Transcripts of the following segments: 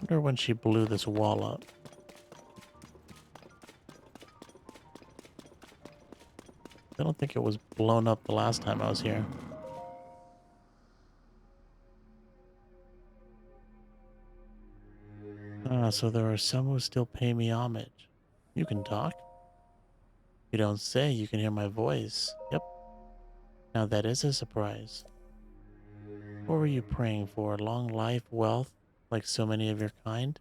wonder when she blew this wall up. I don't think it was blown up the last time I was here. Ah, so there are some who still pay me homage. You can talk? You don't say, you can hear my voice. Yep. Now that is a surprise. What were you praying for? Long life, wealth, like so many of your kind?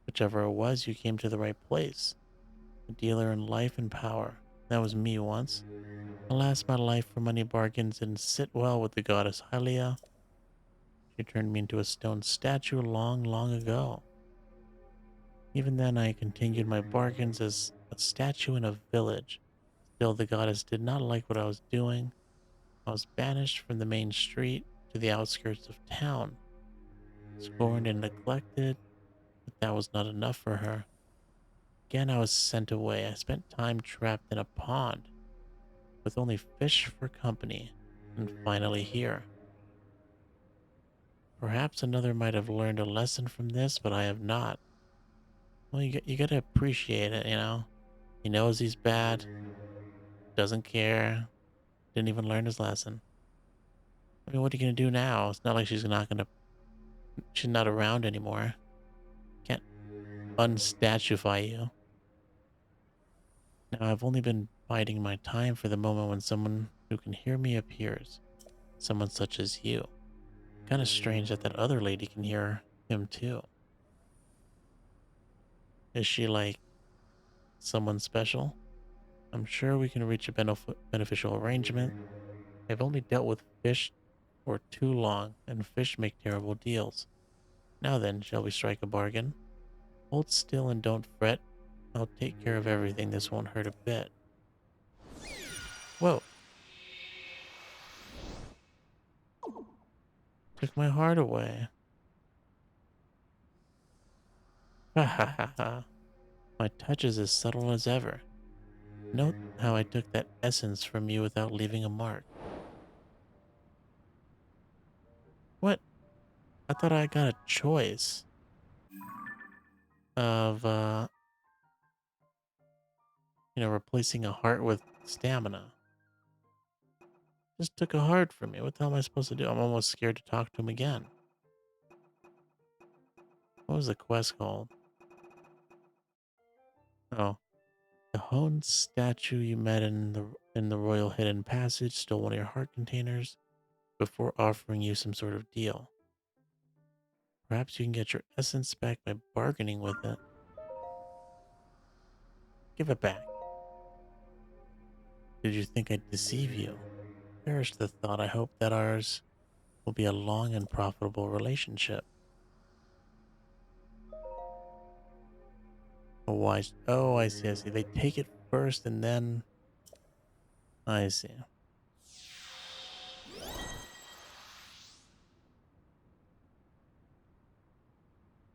Whichever it was, you came to the right place. A dealer in life and power. That was me once. Alas, my life for money bargains didn't sit well with the goddess Hylia. She turned me into a stone statue long, long ago. Even then, I continued my bargains as a statue in a village. Still, the goddess did not like what I was doing. I was banished from the main street to the outskirts of town, scorned and neglected, but that was not enough for her. Again, I was sent away. I spent time trapped in a pond with only fish for company, and finally here. Perhaps another might have learned a lesson from this, but I have not. Well, you gotta appreciate it, you know? He knows he's bad, doesn't care, didn't even learn his lesson. I mean, what are you gonna do now? It's not like she's not around anymore. Can't unstatuify you. Now, I've only been biding my time for the moment when someone who can hear me appears. Someone such as you. Kind of strange that that other lady can hear him too. Is she like someone special? I'm sure we can reach a beneficial arrangement. I've only dealt with fish for too long, and fish make terrible deals. Now then, shall we strike a bargain? Hold still and don't fret. I'll take care of everything. This won't hurt a bit. Whoa, took my heart away. Ha ha ha ha. My touch is as subtle as ever. Note how I took that essence from you without leaving a mark. What? I thought I got a choice of, replacing a heart with stamina. Just took a heart from me. What the hell am I supposed to do? I'm almost scared to talk to him again. What was the quest called? Oh, the Hone statue you met in the Royal Hidden Passage stole one of your heart containers before offering you some sort of deal. Perhaps you can get your essence back by bargaining with it. Give it back. Did you think I'd deceive you? Perish the thought. I hope that ours will be a long and profitable relationship. A wise. Oh, I see. I see. They take it first and then. I see.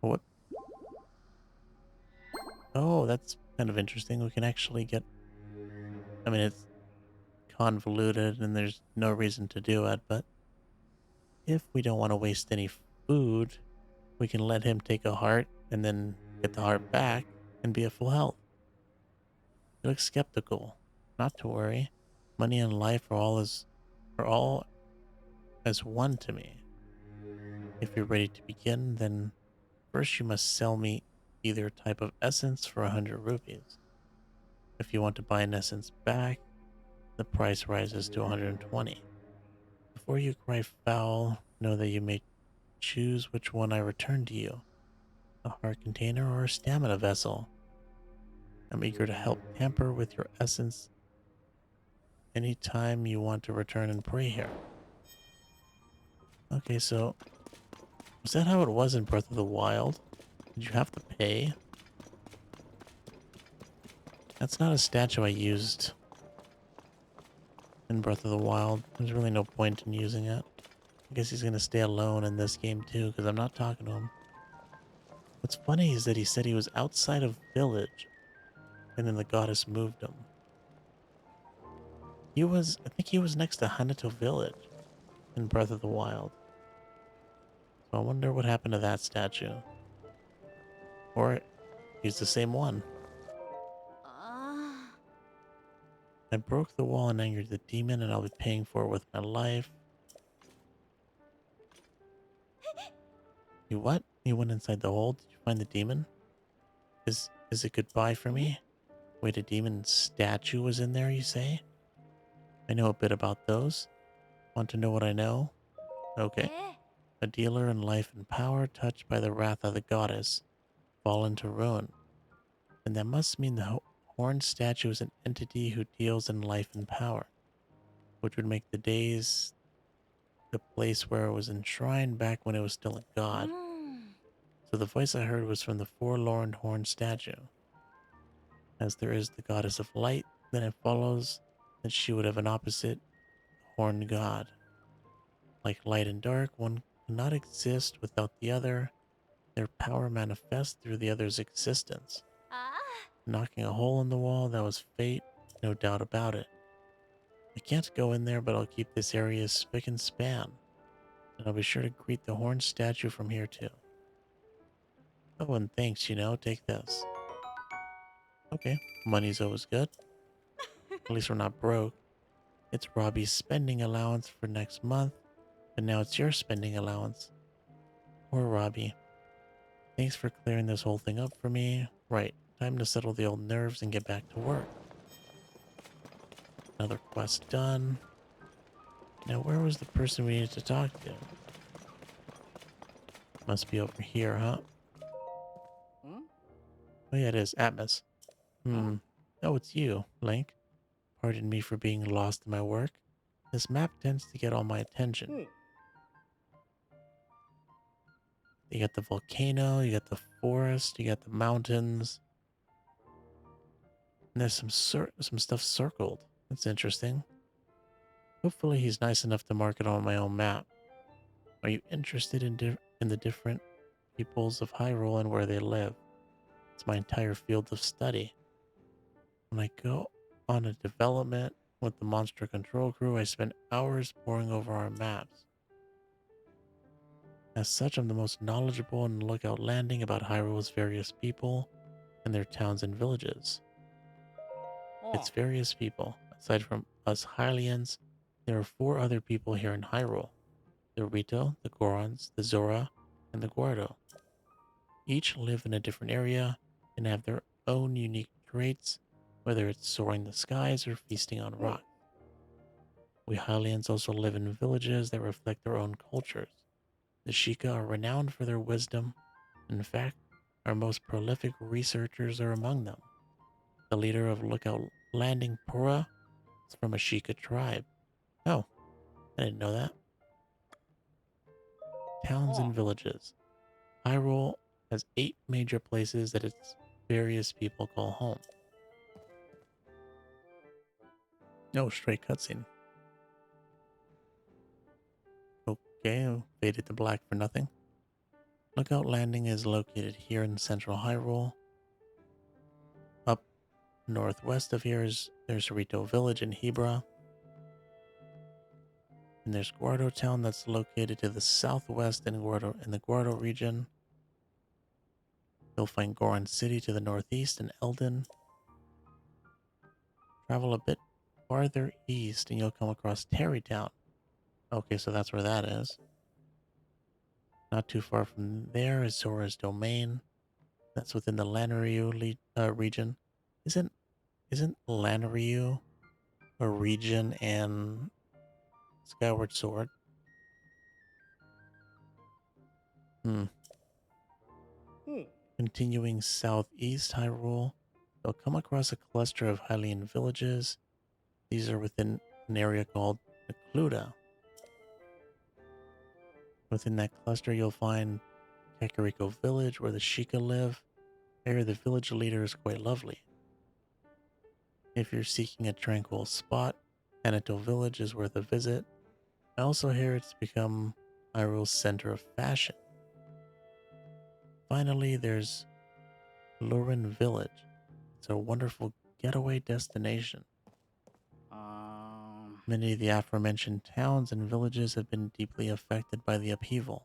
What? Oh, that's kind of interesting. We can actually get. I mean, it's convoluted and there's no reason to do it, but if we don't want to waste any food, we can let him take a heart and then get the heart back and be at full health. You look skeptical. Not to worry. Money and life are all as one to me. If you're ready to begin, then first you must sell me either type of essence for 100 rupees. If you want to buy an essence back, the price rises to 120. Before you cry foul, know that you may choose which one I return to you, a heart container or a stamina vessel. I'm eager to help tamper with your essence anytime you want to return and pray here. Okay, so was that how it was in Breath of the Wild? Did you have to pay? That's not a statue I used in Breath of the Wild. There's really no point in using it. I guess he's gonna stay alone in this game too, because I'm not talking to him. What's funny is that he said he was outside of village, and then the goddess moved him. I think he was next to Hanato village in Breath of the Wild. So I wonder what happened to that statue. Or use the same one. Uh, I broke the wall and angered the demon, and I'll be paying for it with my life. You what? You went inside the hole? Did you find the demon? Is it goodbye for hmm? me? Wait, a demon statue was in there, you say? I know a bit about those. Want to know what I know? Okay. Eh? A dealer in life and power, touched by the wrath of the goddess, fallen to ruin. And that must mean the horned statue is an entity who deals in life and power, which would make the days the place where it was enshrined back when it was still a god. Mm. So the voice I heard was from the forlorn horned statue. As there is the goddess of light, then it follows that she would have an opposite horned god. Like light and dark, one cannot exist without the other. Their power manifests through the other's existence. Ah. Knocking a hole in the wall, that was fate, no doubt about it. I can't go in there, but I'll keep this area spick and span, and I'll be sure to greet the horned statue from here too. Oh, and thanks, take this. Okay, money's always good. At least we're not broke. It's Robbie's spending allowance for next month, but now it's your spending allowance. Poor Robbie. Thanks for clearing this whole thing up for me. Right, time to settle the old nerves and get back to work. Another quest done. Now, where was the person we needed to talk to? Must be over here, huh? Hmm? Oh yeah, it is. Atmos. Huh? Hmm. Oh, it's you, Link. Pardon me for being lost in my work. This map tends to get all my attention. Hmm. You got the volcano, you got the forest, you got the mountains, and there's some stuff circled. That's interesting. Hopefully he's nice enough to mark it on my own map. Are you interested in the different peoples of Hyrule and where they live? It's my entire field of study. When I go on a development with the monster control crew, I spend hours poring over our maps. As such, I'm the most knowledgeable in Lookout Landing about Hyrule's various people and their towns and villages. It's Oh. various people. Aside from us Hylians, there are four other people here in Hyrule: the Rito, the Gorons, the Zora, and the Guardo. Each live in a different area and have their own unique traits, whether it's soaring the skies or feasting on Hmm. rock. We Hylians also live in villages that reflect their own cultures. The Sheikah are renowned for their wisdom. In fact, our most prolific researchers are among them. The leader of Lookout Landing, Pura, is from a Sheikah tribe. Oh, I didn't know that. Towns Oh. and villages. Hyrule has 8 major places that its various people call home. No, straight cutscene. Okay, faded to black for nothing. Lookout Landing is located here in central Hyrule. Up northwest of here there's Rito Village in Hebra. And there's Guardo Town that's located to the southwest in the Guardo region. You'll find Goron City to the northeast and Eldin. Travel a bit farther east and you'll come across Terrytown. Okay, so that's where that is. Not too far from there is Zora's Domain. That's within the Lanayru region. Isn't isn't Lanayru a region and Skyward Sword? Hmm. Hmm. Continuing southeast Hyrule, you'll come across a cluster of Hylian villages. These are within an area called Necluda. Within that cluster, you'll find Kakariko Village, where the Sheikah live. There, the village leader is quite lovely. If you're seeking a tranquil spot, Anato Village is worth a visit. I also hear it's become Hyrule's center of fashion. Finally, there's Lurin Village. It's a wonderful getaway destination. Um. Many of the aforementioned towns and villages have been deeply affected by the upheaval.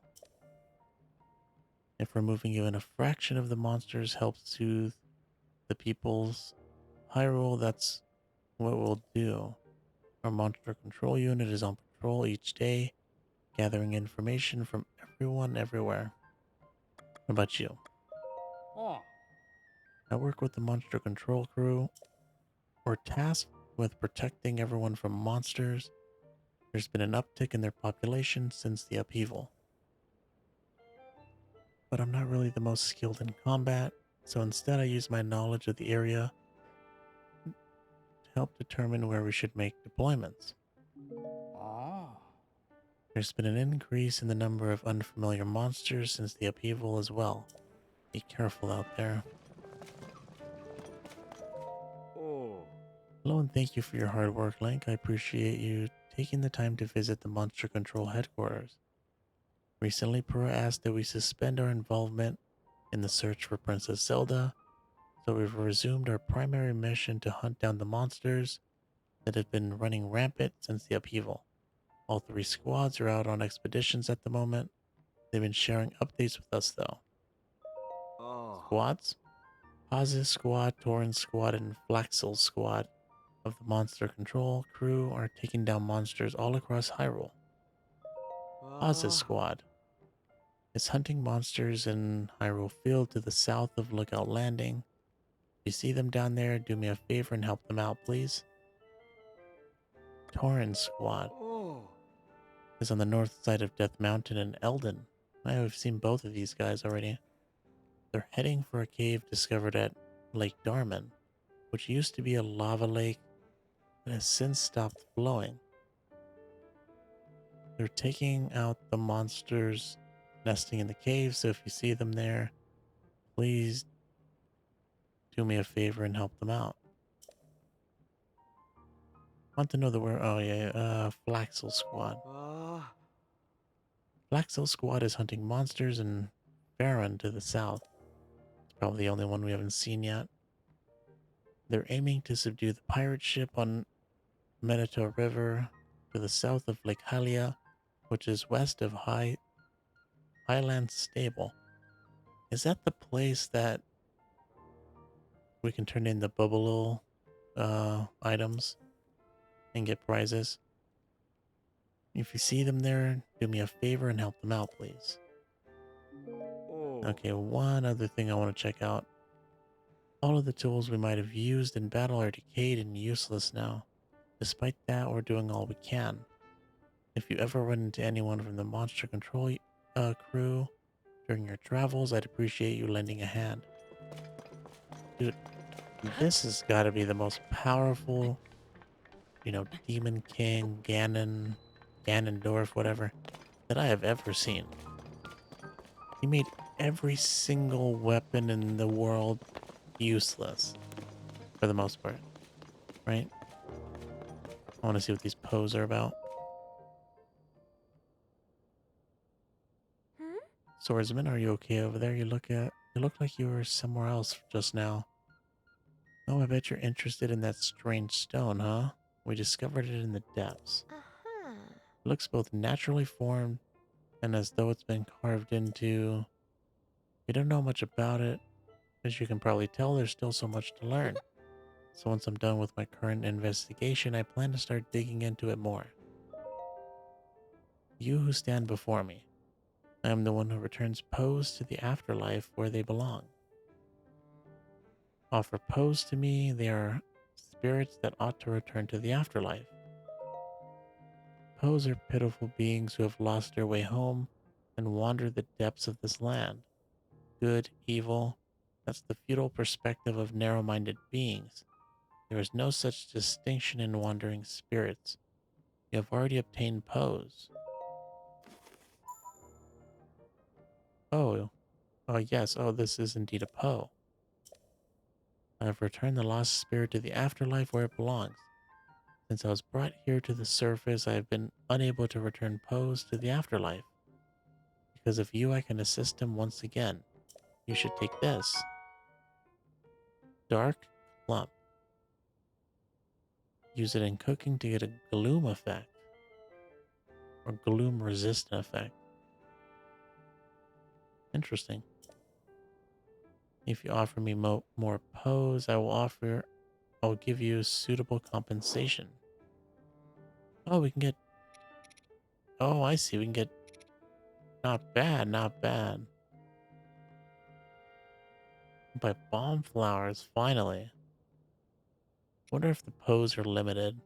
If removing even a fraction of the monsters helps soothe the people's Hyrule, that's what we'll do. Our monster control unit is on patrol each day, gathering information from everyone everywhere. What about you? Oh. I work with the monster control crew. We're tasked with protecting everyone from monsters. There's been an uptick in their population since the upheaval. But I'm not really the most skilled in combat, so instead I use my knowledge of the area to help determine where we should make deployments. Oh. There's been an increase in the number of unfamiliar monsters since the upheaval as well. Be careful out there. Oh. Hello and thank you for your hard work, Link. I appreciate you taking the time to visit the Monster Control headquarters. Recently, Pura asked that we suspend our involvement in the search for Princess Zelda, so we've resumed our primary mission to hunt down the monsters that have been running rampant since the upheaval. All three squads are out on expeditions at the moment. They've been sharing updates with us, though. Oh. Squads? Paz's squad, Torin's squad, and Flaxel's squad of the Monster Control crew are taking down monsters all across Hyrule. Paz's Ah. squad is hunting monsters in Hyrule Field to the south of Lookout Landing. If you see them down there, do me a favor and help them out, please. Torin's squad Oh. is on the north side of Death Mountain in Eldon. I've seen both of these guys already. They're heading for a cave discovered at Lake Darman, which used to be a lava lake but has since stopped flowing. They're taking out the monsters nesting in the cave, so if you see them there, please do me a favor and help them out. Want to know the where? Oh yeah, Flaxel Squad. Ah. Flaxel Squad is hunting monsters in Farron to the south. It's probably the only one we haven't seen yet. They're aiming to subdue the pirate ship on Meneto River to the south of Lake Hylia, which is west of Highland Stable. Is that the place that we can turn in the bubble items and get prizes? If you see them there, do me a favor and help them out, please. Oh. Okay, one other thing I want to check out. All of the tools we might have used in battle are decayed and useless now. Despite that, we're doing all we can. If you ever run into anyone from the Monster Control crew during your travels, I'd appreciate you lending a hand. Dude, this has got to be the most powerful, Demon King, Ganondorf, whatever, that I have ever seen. He made every single weapon in the world useless, for the most part, right? I want to see what these pose are about. Hmm? Swordsman, are you okay over there? You look like you were somewhere else just now. Oh, I bet you're interested in that strange stone, huh? We discovered it in the depths. Uh-huh. It looks both naturally formed and as though it's been carved into. We don't know much about it. As you can probably tell, there's still so much to learn. So once I'm done with my current investigation, I plan to start digging into it more. You who stand before me, I am the one who returns Poes to the afterlife where they belong. Offer Poes to me, they are spirits that ought to return to the afterlife. Poes are pitiful beings who have lost their way home and wander the depths of this land. Good, evil, that's the futile perspective of narrow-minded beings. There is no such distinction in wandering spirits. You have already obtained Poes. Oh, oh yes, oh this is indeed a Poe. I have returned the lost spirit to the afterlife where it belongs. Since I was brought here to the surface, I have been unable to return Poes to the afterlife. Because of you, I can assist him once again. You should take this. Dark Clump. Use it in cooking to get a gloom effect. Or gloom resistant effect. Interesting. If you offer me more pose, I'll give you suitable compensation. Oh, we can get, oh, I see. We can get, not bad, not bad. Buy bomb flowers, finally. Wonder if the pose are limited.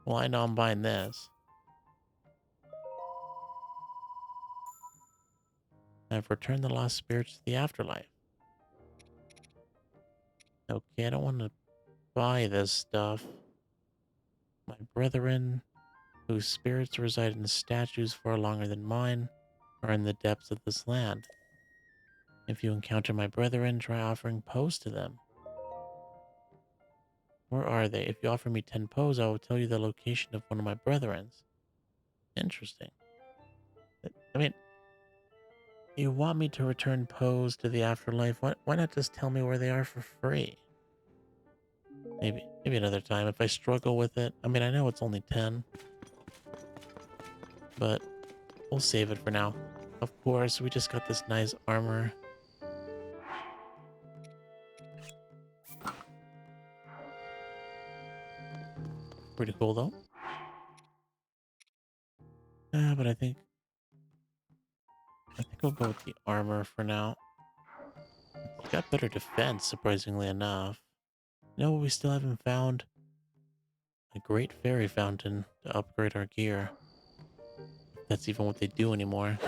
Well, I know I'm buying this. I've returned the lost spirits to the afterlife. Okay, I don't want to buy this stuff. My brethren, whose spirits reside in statues far longer than mine, are in the depths of this land. If you encounter my brethren, try offering pose to them. Where are they? If you offer me 10 pose, I will tell you the location of one of my brethrens. Interesting. I mean, you want me to return pose to the afterlife? Why not just tell me where they are for free? Maybe another time if I struggle with it. I mean, I know it's only 10, but we'll save it for now. Of course, we just got this nice armor. Pretty cool though. But I think we'll go with the armor for now. It's got better defense, surprisingly enough. You know what we still haven't found? A great fairy fountain to upgrade our gear. If that's even what they do anymore.